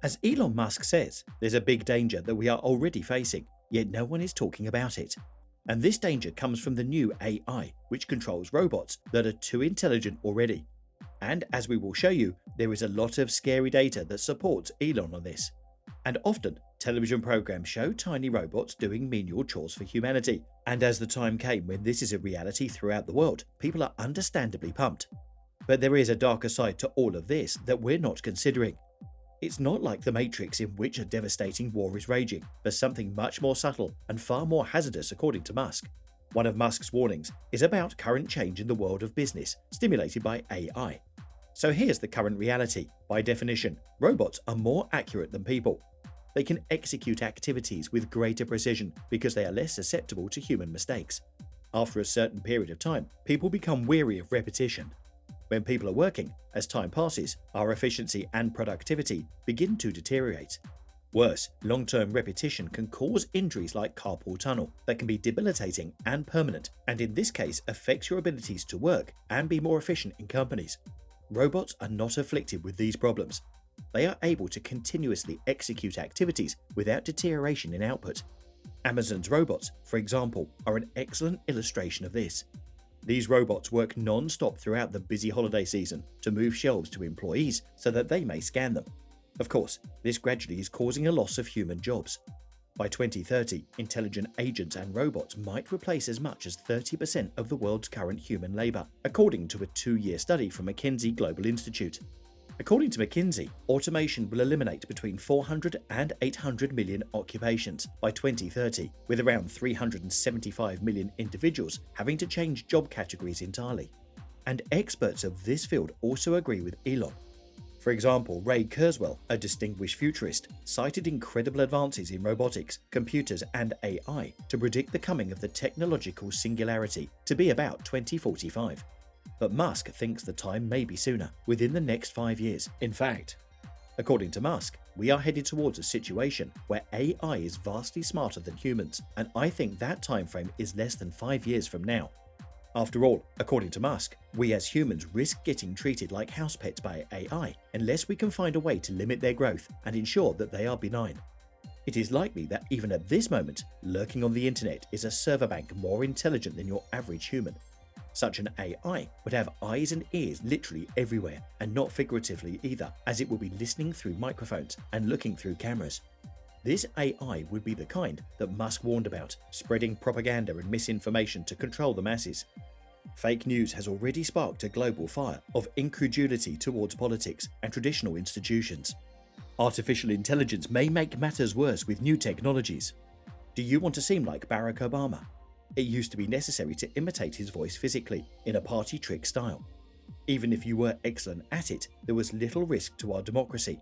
As Elon Musk says, there's a big danger that we are already facing, yet no one is talking about it. And this danger comes from the new AI, which controls robots that are too intelligent already. And as we will show you, there is a lot of scary data that supports Elon on this. And often, television programs show tiny robots doing menial chores for humanity. And as the time came when this is a reality throughout the world, people are understandably pumped. But there is a darker side to all of this that we're not considering. It's not like the Matrix, in which a devastating war is raging, but something much more subtle and far more hazardous, according to Musk. One of Musk's warnings is about current change in the world of business stimulated by AI. So here's the current reality. By definition, robots are more accurate than people. They can execute activities with greater precision because they are less susceptible to human mistakes. After a certain period of time, people become weary of repetition. When people are working, as time passes, our efficiency and productivity begin to deteriorate. Worse, long-term repetition can cause injuries like carpal tunnel that can be debilitating and permanent, and in this case affects your abilities to work and be more efficient in companies. Robots are not afflicted with these problems. They are able to continuously execute activities without deterioration in output. Amazon's robots, for example, are an excellent illustration of this. These robots work non-stop throughout the busy holiday season to move shelves to employees so that they may scan them. Of course, this gradually is causing a loss of human jobs. By 2030, intelligent agents and robots might replace as much as 30% of the world's current human labor, according to a 2-year study from McKinsey Global Institute. According to McKinsey, automation will eliminate between 400 and 800 million occupations by 2030, with around 375 million individuals having to change job categories entirely. And experts of this field also agree with Elon. For example, Ray Kurzweil, a distinguished futurist, cited incredible advances in robotics, computers, and AI to predict the coming of the technological singularity to be about 2045. But Musk thinks the time may be sooner, within the next 5 years. In fact, according to Musk, we are headed towards a situation where AI is vastly smarter than humans, and I think that timeframe is less than 5 years from now. After all, according to Musk, we as humans risk getting treated like house pets by AI unless we can find a way to limit their growth and ensure that they are benign. It is likely that even at this moment, lurking on the internet is a server bank more intelligent than your average human. Such an AI would have eyes and ears literally everywhere, and not figuratively either, as it would be listening through microphones and looking through cameras. This AI would be the kind that Musk warned about, spreading propaganda and misinformation to control the masses. Fake news has already sparked a global fire of incredulity towards politics and traditional institutions. Artificial intelligence may make matters worse with new technologies. Do you want to seem like Barack Obama? It used to be necessary to imitate his voice physically, in a party trick style. Even if you were excellent at it, there was little risk to our democracy.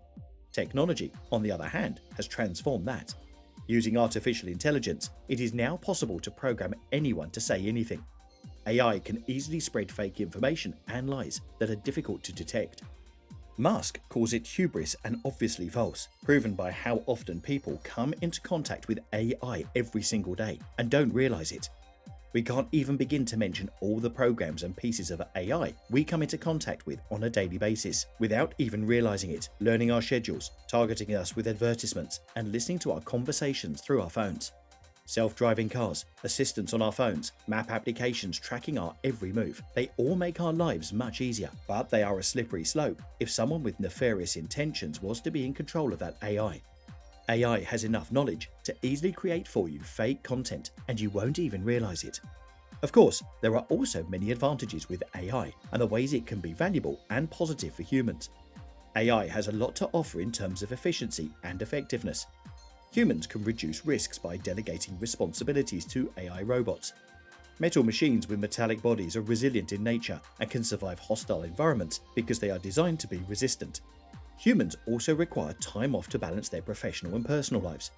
Technology, on the other hand, has transformed that. Using artificial intelligence, it is now possible to program anyone to say anything. AI can easily spread fake information and lies that are difficult to detect. Musk calls it hubris and obviously false, proven by how often people come into contact with AI every single day and don't realize it. We can't even begin to mention all the programs and pieces of AI we come into contact with on a daily basis, without even realizing it, learning our schedules, targeting us with advertisements, and listening to our conversations through our phones. Self-driving cars, assistants on our phones, map applications tracking our every move, they all make our lives much easier, but they are a slippery slope if someone with nefarious intentions was to be in control of that AI. AI has enough knowledge to easily create for you fake content, and you won't even realize it. Of course, there are also many advantages with AI and the ways it can be valuable and positive for humans. AI has a lot to offer in terms of efficiency and effectiveness. Humans can reduce risks by delegating responsibilities to AI robots. Metal machines with metallic bodies are resilient in nature and can survive hostile environments because they are designed to be resistant. Humans also require time off to balance their professional and personal lives.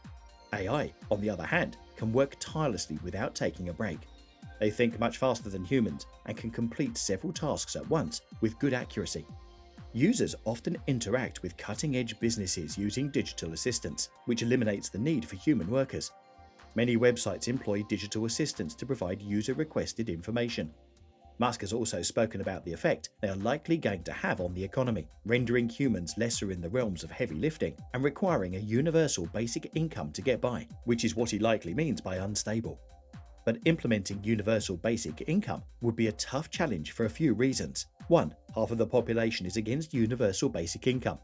AI, on the other hand, can work tirelessly without taking a break. They think much faster than humans and can complete several tasks at once with good accuracy. Users often interact with cutting-edge businesses using digital assistants, which eliminates the need for human workers. Many websites employ digital assistants to provide user-requested information. Musk has also spoken about the effect they are likely going to have on the economy, rendering humans lesser in the realms of heavy lifting and requiring a universal basic income to get by, which is what he likely means by unstable. But implementing universal basic income would be a tough challenge for a few reasons. 1. Half of the population is against universal basic income.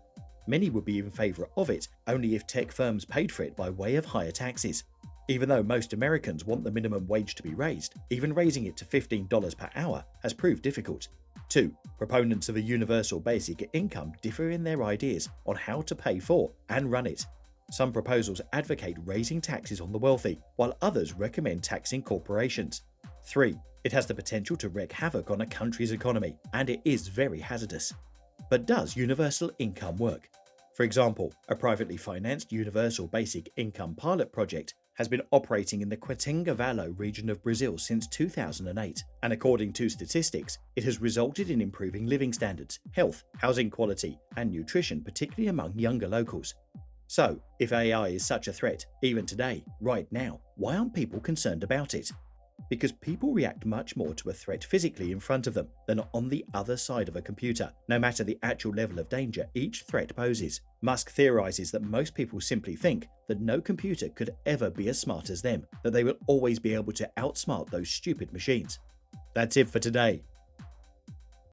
Many would be in favour of it only if tech firms paid for it by way of higher taxes. Even though most Americans want the minimum wage to be raised, even raising it to $15 per hour has proved difficult. 2. Proponents of a universal basic income differ in their ideas on how to pay for and run it. Some proposals advocate raising taxes on the wealthy, while others recommend taxing corporations. 3. It has the potential to wreak havoc on a country's economy, and it is very hazardous. But does universal income work? For example, a privately financed universal basic income pilot project has been operating in the Quitanga Valley region of Brazil since 2008, and according to statistics, it has resulted in improving living standards, health, housing quality, and nutrition, particularly among younger locals. So, if AI is such a threat, even today, right now, why aren't people concerned about it? Because people react much more to a threat physically in front of them than on the other side of a computer, no matter the actual level of danger each threat poses. Musk theorizes that most people simply think that no computer could ever be as smart as them, that they will always be able to outsmart those stupid machines. That's it for today.